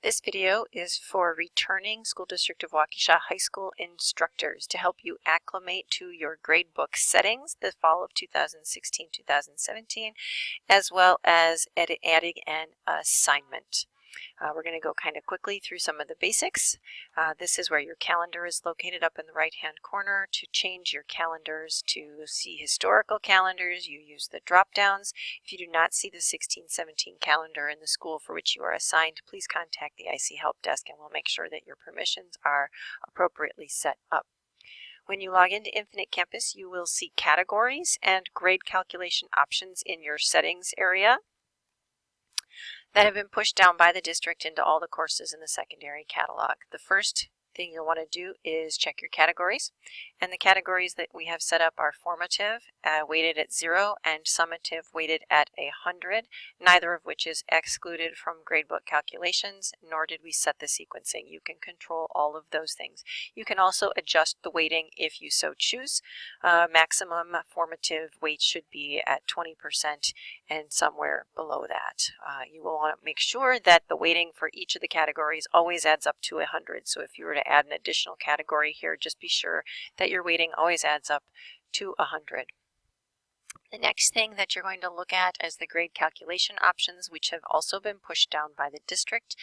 This video is for returning School District of Waukesha High School instructors to help you acclimate to your gradebook settings the fall of 2016-2017, as well as adding an assignment. We're going to go kind of quickly through some of the basics. This is where your calendar is located up in the right-hand corner. To change your calendars to see historical calendars, you use the drop-downs. If you do not see the 16-17 calendar in the school for which you are assigned, please contact the IC Help Desk and we'll make sure that your permissions are appropriately set up. When you log into Infinite Campus, you will see categories and grade calculation options in your settings area that have been pushed down by the district into all the courses in the secondary catalog. The first thing you'll want to do is check your categories, and the categories that we have set up are formative, weighted at 0, and summative, weighted at 100, neither of which is excluded from gradebook calculations, nor did we set the sequencing. You can control all of those things. You can also adjust the weighting if you so choose. Maximum formative weight should be at 20% and somewhere below that. You will want to make sure that the weighting for each of the categories always adds up to 100. So if you were to add an additional category here, just be sure that your weighting always adds up to 100. The next thing that you're going to look at is the grade calculation options, which have also been pushed down by the district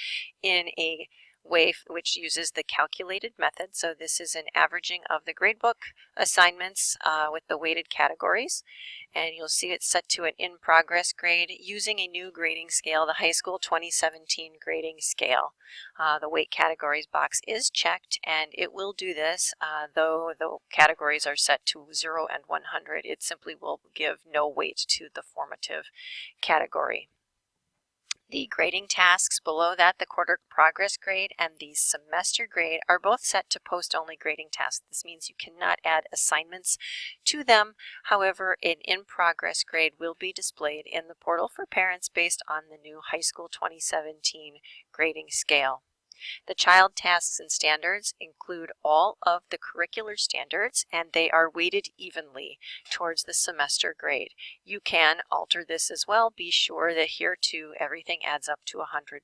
in a way which uses the calculated method. So this is an averaging of the gradebook assignments with the weighted categories, and you'll see it's set to an in-progress grade using a new grading scale, the High School 2017 grading scale. The weight categories box is checked, and it will do this, though the categories are set to 0 and 100. It simply will give no weight to the formative category. The grading tasks below that, the quarter progress grade and the semester grade, are both set to post-only grading tasks. This means you cannot add assignments to them. However, an in-progress grade will be displayed in the portal for parents based on the new High School 2017 grading scale. The child tasks and standards include all of the curricular standards, and they are weighted evenly towards the semester grade. You can alter this as well. Be sure that here too everything adds up to 100%.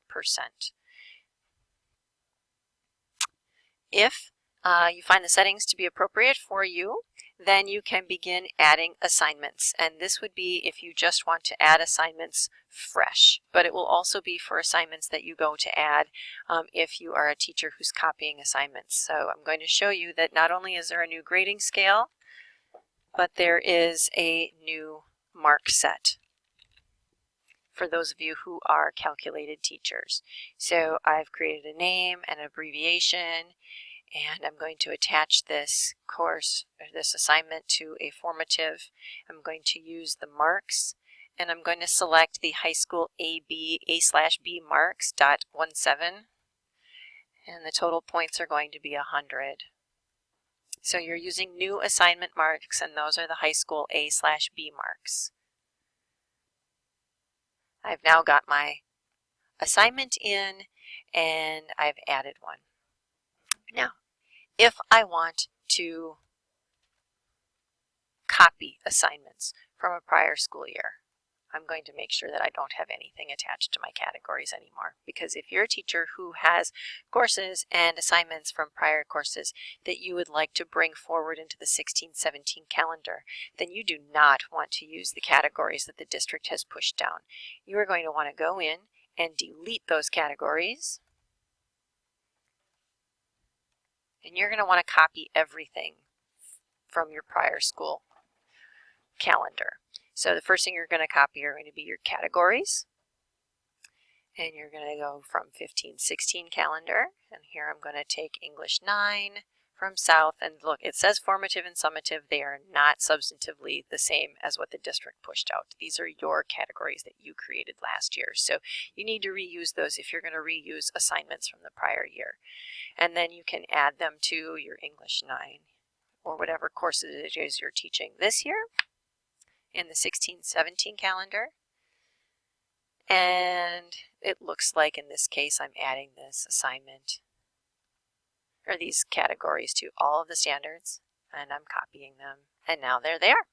If you find the settings to be appropriate for you, then you can begin adding assignments. And this would be if you just want to add assignments fresh, but it will also be for assignments that you go to add if you are a teacher who's copying assignments. So I'm going to show you that not only is there a new grading scale, but there is a new mark set for those of you who are calculated teachers. So I've created a name, an abbreviation, and I'm going to attach this course, or this assignment, to a formative. I'm going to use the marks, and I'm going to select the High School A/B marks .17, and the total points are going to be 100. So you're using new assignment marks, and those are the High School A/B marks. I've now got my assignment in, and I've added one. Now, if I want to copy assignments from a prior school year, I'm going to make sure that I don't have anything attached to my categories anymore. Because if you're a teacher who has courses and assignments from prior courses that you would like to bring forward into the 16-17 calendar, then you do not want to use the categories that the district has pushed down. You are going to want to go in and delete those categories. And you're going to want to copy everything from your prior school calendar. So the first thing you're going to copy are going to be your categories. And you're going to go from 15-16 calendar. And here I'm going to take English 9 from South. And look, it says formative and summative. They are not substantively the same as what the district pushed out. These are your categories that you created last year. So you need to reuse those if you're going to reuse assignments from the prior year. And then you can add them to your English 9 or whatever courses it is you're teaching this year in the 16-17 calendar. And it looks like in this case I'm adding this assignment or these categories to all of the standards, and I'm copying them, and now they're there.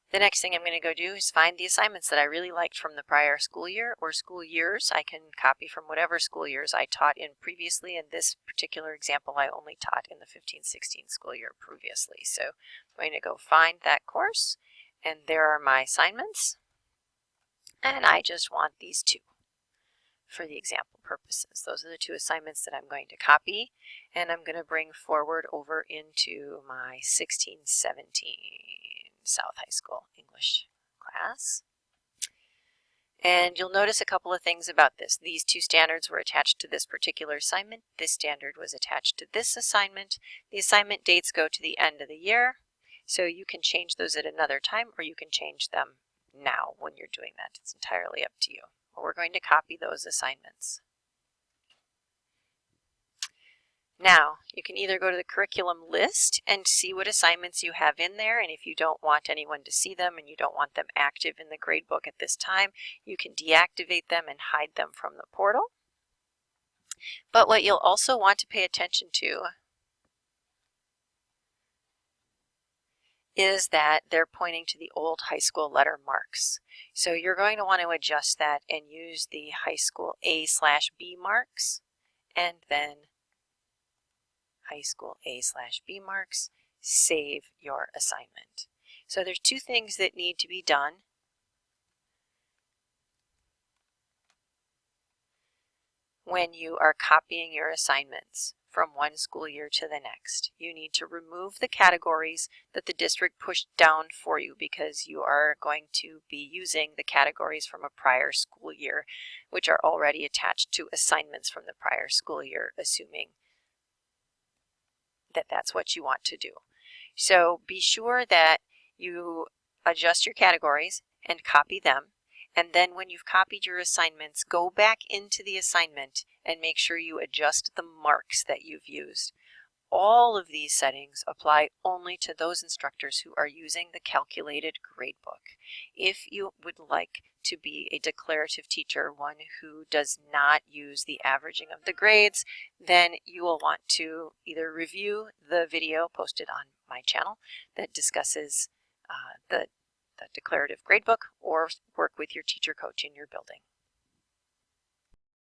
The next thing I'm going to go do is find the assignments that I really liked from the prior school year or school years. I can copy from whatever school years I taught in previously. In this particular example, I only taught in the 15-16 school year previously. So I'm going to go find that course, and there are my assignments. And I just want these two for the example purposes. Those are the two assignments that I'm going to copy, and I'm going to bring forward over into my 16-17 South High School English class. And you'll notice a couple of things about this. These two standards were attached to this particular assignment. This standard was attached to this assignment. The assignment dates go to the end of the year, so you can change those at another time, or you can change them now when you're doing that. It's entirely up to you. But we're going to copy those assignments. Now, you can either go to the curriculum list and see what assignments you have in there, and if you don't want anyone to see them and you don't want them active in the gradebook at this time, you can deactivate them and hide them from the portal. But what you'll also want to pay attention to is that they're pointing to the old high school letter marks. So you're going to want to adjust that and use the high school A/B marks, and then high school A/B marks, save your assignment. So there's two things that need to be done. When you are copying your assignments from one school year to the next, you need to remove the categories that the district pushed down for you, because you are going to be using the categories from a prior school year, which are already attached to assignments from the prior school year, assuming that that's what you want to do. So be sure that you adjust your categories and copy them. And then when you've copied your assignments, go back into the assignment and make sure you adjust the marks that you've used. All of these settings apply only to those instructors who are using the calculated gradebook. If you would like to be a declarative teacher, one who does not use the averaging of the grades, then you will want to either review the video posted on my channel that discusses the declarative gradebook, or work with your teacher coach in your building.